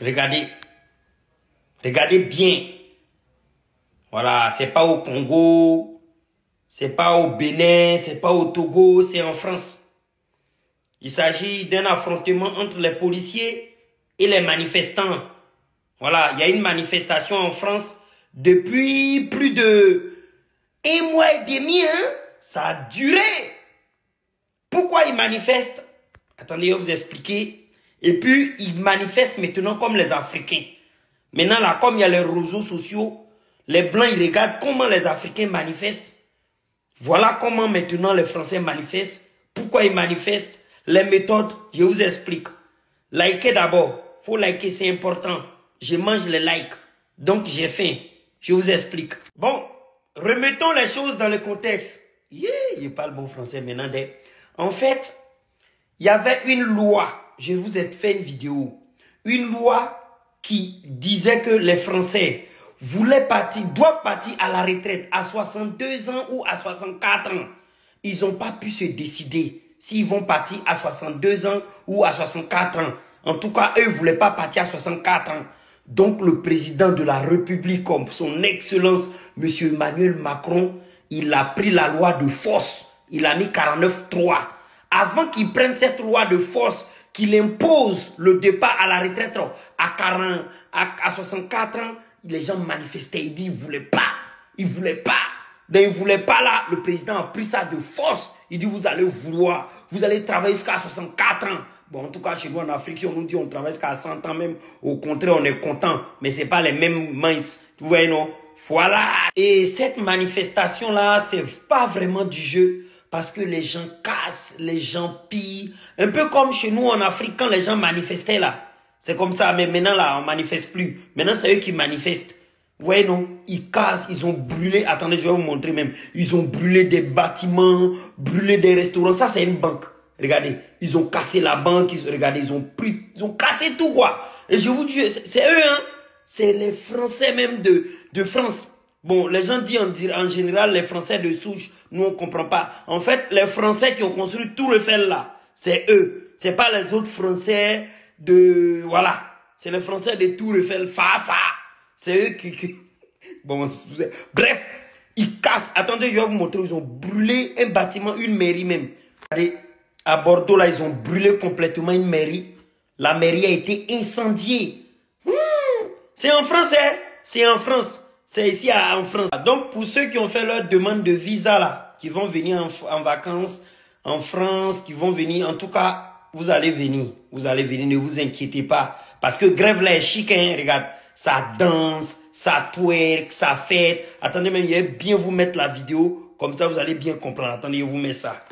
Regardez. Regardez bien. Voilà, c'est pas au Congo, c'est pas au Bénin, c'est pas au Togo, c'est en France. Il s'agit d'un affrontement entre les policiers et les manifestants. Voilà, il y a une manifestation en France depuis plus de 1 mois et demi. Hein? Ça a duré. Pourquoi ils manifestent? Attendez, je vais vous expliquer. Et puis, ils manifestent maintenant comme les Africains. Maintenant, là, comme il y a les réseaux sociaux, les Blancs, ils regardent comment les Africains manifestent. Voilà comment maintenant les Français manifestent. Pourquoi ils manifestent? Les méthodes, je vous explique. Likez d'abord. Il faut liker, c'est important. Je mange les likes. Donc, j'ai faim. Je vous explique. Bon, remettons les choses dans le contexte. Yeah, il parle bon français maintenant. En fait, il y avait une loi. Je vous ai fait une vidéo. Une loi qui disait que les Français doivent partir à la retraite à 62 ans ou à 64 ans. Ils n'ont pas pu se décider s'ils vont partir à 62 ans ou à 64 ans. En tout cas, eux ne voulaient pas partir à 64 ans. Donc, le président de la République, comme son excellence, M. Emmanuel Macron, il a pris la loi de force. Il a mis 49.3. Avant qu'il prenne cette loi de force, qu'il impose le départ à la retraite à 64 ans, les gens manifestaient. Ils disent qu'ils ne voulaient pas. Ils ne voulaient pas. Donc, ils ne voulaient pas là. Le président a pris ça de force. Il dit, vous allez vouloir. Vous allez travailler jusqu'à 64 ans. Bon, en tout cas, chez nous en Afrique, si on nous dit on travaille jusqu'à 100 ans même, au contraire, on est content. Mais ce n'est pas les mêmes minces. Vous voyez, non? Voilà. Et cette manifestation-là, ce n'est pas vraiment du jeu. Parce que les gens cassent, les gens pillent. Un peu comme chez nous en Afrique, quand les gens manifestaient là. C'est comme ça, mais maintenant là, on ne manifeste plus. Maintenant, c'est eux qui manifestent. Vous voyez, non? Ils cassent, ils ont brûlé. Attendez, je vais vous montrer même. Ils ont brûlé des bâtiments, brûlé des restaurants. Ça, c'est une banque. Regardez, ils ont cassé la banque. Regardez, ils ont cassé tout, quoi. Et je vous dis, c'est eux, hein? C'est les Français même de France. Bon, les gens disent en général, les Français de souche, nous, on ne comprend pas. En fait, les Français qui ont construit Tour Eiffel, là, c'est eux. C'est pas les autres Français de... Voilà. C'est les Français de Tour Eiffel, c'est eux qui... Bon, bref, ils cassent. Attendez, je vais vous montrer. Ils ont brûlé un bâtiment, une mairie même. Regardez, à Bordeaux, là, ils ont brûlé complètement une mairie. La mairie a été incendiée. C'est en France, hein? C'est en France. C'est ici en France. Donc, pour ceux qui ont fait leur demande de visa, là, qui vont venir en vacances en France, qui vont venir, en tout cas, vous allez venir. Vous allez venir, ne vous inquiétez pas. Parce que grève là est chic, hein, regarde. Ça danse, ça twerk, ça fête. Attendez, même, je vais bien vous mettre la vidéo. Comme ça, vous allez bien comprendre. Attendez, je vous mets ça.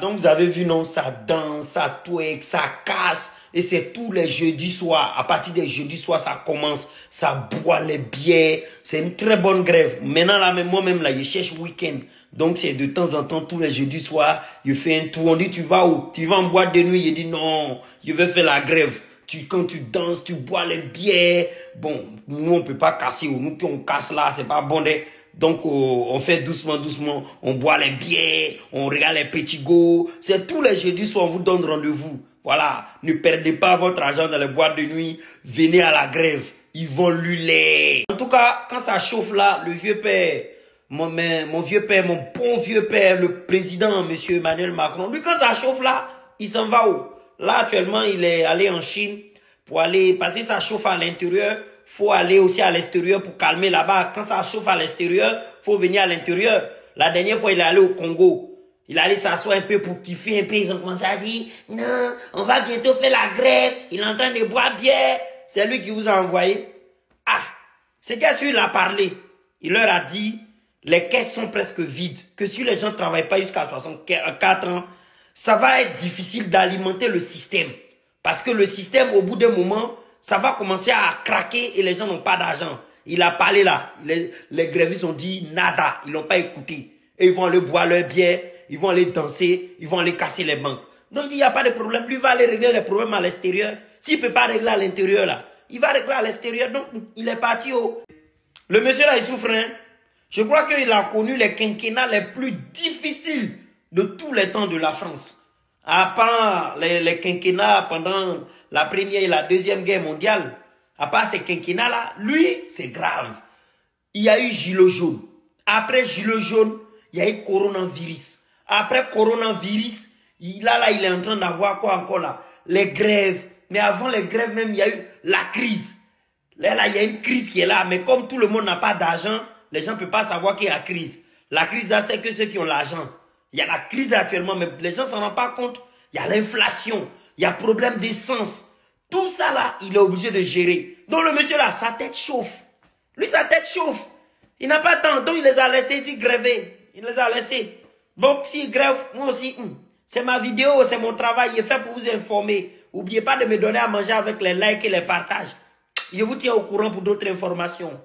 Donc, vous avez vu, non, ça danse, ça twerk, ça casse. Et c'est tous les jeudis soirs. À partir des jeudis soirs, ça commence. Ça boit les bières. C'est une très bonne grève. Maintenant, là, moi-même, là, je cherche week-end. Donc, c'est de temps en temps, tous les jeudis soirs, je fais un tour. On dit, tu vas où? Tu vas en boîte de nuit? Je dis, non, je vais faire la grève. Quand tu danses, tu bois les bières. Bon, nous, on peut pas casser. Nous, qui on casse là, c'est pas bon. Donc, on fait doucement, doucement. On boit les bières. On regarde les petits go. C'est tous les jeudis soirs, on vous donne rendez-vous. Voilà, ne perdez pas votre argent dans les boîtes de nuit. Venez à la grève. Ils vont luler. En tout cas, quand ça chauffe là, le vieux père, mon vieux père, mon bon vieux père, le président, M. Emmanuel Macron, lui, quand ça chauffe là, il s'en va où? Là, actuellement, il est allé en Chine pour aller, parce que ça chauffe à l'intérieur, faut aller aussi à l'extérieur pour calmer là-bas. Quand ça chauffe à l'extérieur, faut venir à l'intérieur. La dernière fois, il est allé au Congo. Il allait s'asseoir un peu pour kiffer un peu. Ils ont commencé à dire, non, on va bientôt faire la grève. Il est en train de boire bière. C'est lui qui vous a envoyé. Ah, c'est qu'est-ce qu'il a parlé. Il leur a dit, les caisses sont presque vides. Que si les gens ne travaillent pas jusqu'à 64 ans, ça va être difficile d'alimenter le système. Parce que le système, au bout d'un moment, ça va commencer à craquer et les gens n'ont pas d'argent. Il a parlé là. Les grévistes ont dit nada. Ils n'ont pas écouté. Et ils vont aller boire leur bière. Ils vont aller danser, ils vont aller casser les banques. Donc il n'y a pas de problème. Lui va aller régler les problèmes à l'extérieur. S'il ne peut pas régler à l'intérieur là, il va régler à l'extérieur. Donc il est parti au... Le monsieur là, il souffre. Hein? Je crois qu'il a connu les quinquennats les plus difficiles de tous les temps de la France. À part les quinquennats pendant la première et la deuxième guerre mondiale, à part ces quinquennats là, lui, c'est grave. Il y a eu gilet jaune. Après gilet jaune, il y a eu coronavirus. Après coronavirus, il est en train d'avoir quoi encore là? Les grèves. Mais avant les grèves même, il y a eu la crise. Là, il y a une crise qui est là. Mais comme tout le monde n'a pas d'argent, les gens ne peuvent pas savoir qu'il y a crise. La crise là, c'est que ceux qui ont l'argent. Il y a la crise actuellement, mais les gens ne s'en rendent pas compte. Il y a l'inflation. Il y a problème d'essence. Tout ça là, il est obligé de gérer. Donc le monsieur là, sa tête chauffe. Lui, sa tête chauffe. Il n'a pas de temps. Donc il les a laissés, il dit gréver. Il les a laissés. Donc s'il grève, moi aussi, c'est ma vidéo, c'est mon travail. Il est fait pour vous informer. N'oubliez pas de me donner à manger avec les likes et les partages. Je vous tiens au courant pour d'autres informations.